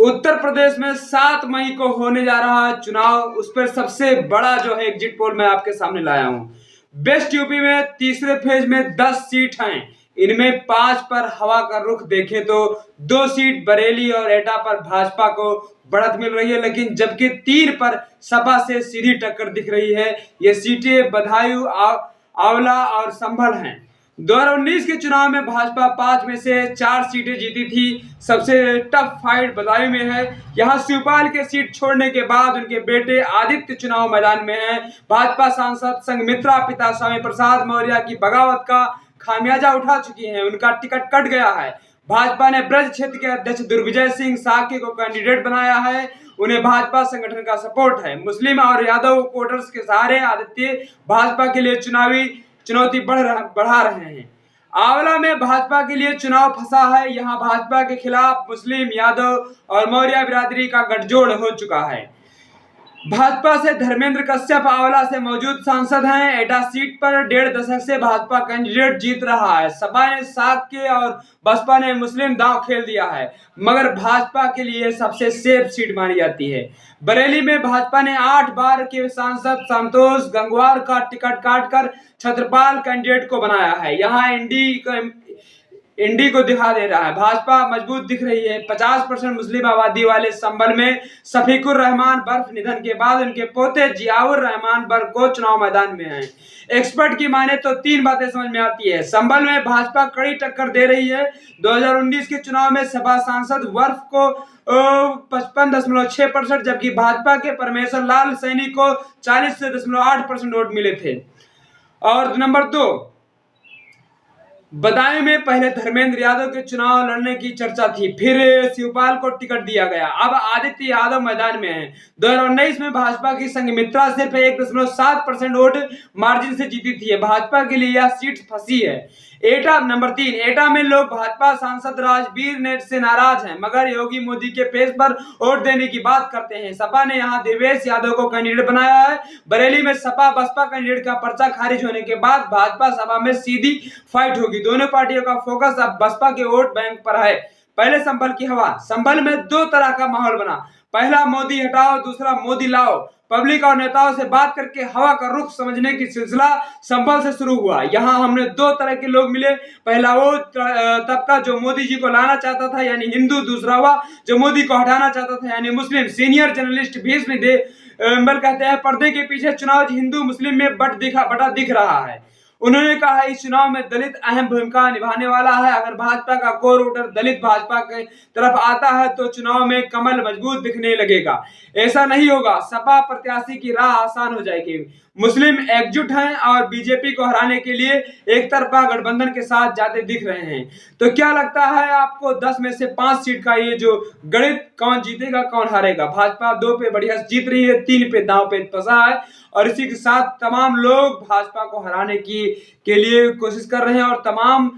उत्तर प्रदेश में 7 मई को होने जा रहा है चुनाव। उस पर सबसे बड़ा जो है एग्जिट पोल मैं आपके सामने लाया हूं। वेस्ट यूपी में तीसरे फेज में 10 सीट हैं। इनमें 5 पर हवा का रुख देखें तो 2 सीट बरेली और एटा पर भाजपा को बढ़त मिल रही है, लेकिन जबकि 3 पर सपा से सीधी टक्कर दिख रही है। ये सीटें बदायूं, आंवला और संभल हैं। 2019 के चुनाव में भाजपा 5 में से 4 सीटें जीती थी। सबसे टफ फाइट बदायूं में है। यहां शिवपाल के सीट छोड़ने के बाद उनके बेटे आदित्य चुनाव मैदान में हैं। भाजपा सांसद संघमित्रा पिता स्वामी प्रसाद मौर्य की बगावत का खामियाजा उठा चुकी हैं। उनका टिकट कट गया है। भाजपा ने ब्रज क्षेत्र के अध्यक्ष दुर्विजय सिंह साके को कैंडिडेट बनाया है। उन्हें भाजपा संगठन का सपोर्ट है। मुस्लिम और यादव वोटर्स के सहारे आदित्य भाजपा के लिए चुनावी चुनौती बढ़ा रहे हैं। आंवला में भाजपा के लिए चुनाव फंसा है। यहां भाजपा के खिलाफ मुस्लिम, यादव और मौर्य बिरादरी का गठजोड़ हो चुका है। भाजपा से धर्मेंद्र कश्यप आंवला से मौजूद सांसद हैं। एटा सीट पर 1.5 दशक से भाजपा कैंडिडेट जीत रहा है। सपा ने साके और बसपा ने मुस्लिम दांव खेल दिया है, मगर भाजपा के लिए सबसे सेफ सीट मानी जाती है। बरेली में भाजपा ने 8 बार के सांसद संतोष गंगवार का टिकट काटकर छत्रपाल कैंडिडेट को बनाया है। यहाँ इंडी को दिखा दे रहा है। भाजपा मजबूत दिख रही है। 50% मुस्लिम आबादी वाले संभल में शफीकुर रहमान बर्फ निधन के बाद उनके पोते जियाउर रहमान बर्फ को चुनाव मैदान में हैं। एक्सपर्ट की माने तो 3 बातें समझ में आती है। संभल में भाजपा कड़ी टक्कर दे रही है। 2019 के चुनाव में सपा सांसद वर्फ को 55.6%, जबकि भाजपा के परमेश्वर लाल सैनी को 40.8% वोट मिले थे। और नंबर 2, बदायूं में पहले धर्मेंद्र यादव के चुनाव लड़ने की चर्चा थी, फिर शिवपाल को टिकट दिया गया। अब आदित्य यादव मैदान में हैं। 2019 में भाजपा की संघमित्रा सिर्फ 1.7% वोट मार्जिन से जीती थी। भाजपा के लिए यह सीट फंसी है। एटा नंबर 3, एटा में लोग भाजपा सांसद राजवीर ने से नाराज हैं, मगर योगी मोदी के फेस पर वोट देने की बात करते हैं। सपा ने यहां देवेश यादव को कैंडिडेट बनाया है। बरेली में सपा बसपा कैंडिडेट का पर्चा खारिज होने के बाद भाजपा सपा में सीधी फाइट होगी। दोनों पार्टियों का फोकस अब बसपा के वोट बैंक पर है। पहले संभल की हवा। संभल में 2 तरह का माहौल बना। पहला मोदी हटाओ, दूसरा मोदी लाओ। पब्लिक और नेताओं से बात करके हवा का रुख समझने की सिलसिला संभल से शुरू हुआ। यहाँ हमने 2 तरह के लोग मिले। पहला वो तबका जो मोदी जी को लाना चाहता था, यानी हिंदू। दूसरा हुआ जो मोदी को हटाना चाहता था, यानी मुस्लिम। सीनियर जर्नलिस्ट भीष्म देव कहते हैं, पर्दे के पीछे चुनाव हिंदू मुस्लिम में बटा दिख रहा है। उन्होंने कहा इस चुनाव में दलित अहम भूमिका निभाने वाला है। अगर भाजपा का कोर वोटर दलित भाजपा की तरफ आता है तो चुनाव में कमल मजबूत दिखने लगेगा। ऐसा नहीं होगा। सपा प्रत्याशी की राह आसान हो जाएगी। मुस्लिम एकजुट हैं और बीजेपी को हराने के लिए एक तरफा गठबंधन के साथ जाते दिख रहे हैं। तो क्या लगता है आपको, 10 में से 5 सीट का ये जो गणित, कौन जीतेगा कौन हारेगा? भाजपा 2 पे बढ़िया जीत रही है, 3 पे दांव पे फंसा है। और इसी के साथ तमाम लोग भाजपा को हराने के लिए कोशिश कर रहे हैं और तमाम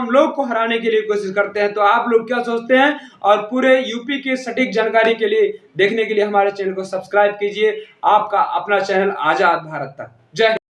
लोग को हराने के लिए कोशिश करते हैं। तो आप लोग क्या सोचते हैं? और पूरे यूपी की सटीक जानकारी के लिए देखने के लिए हमारे चैनल को सब्सक्राइब कीजिए। आपका अपना चैनल आजाद भारत तक।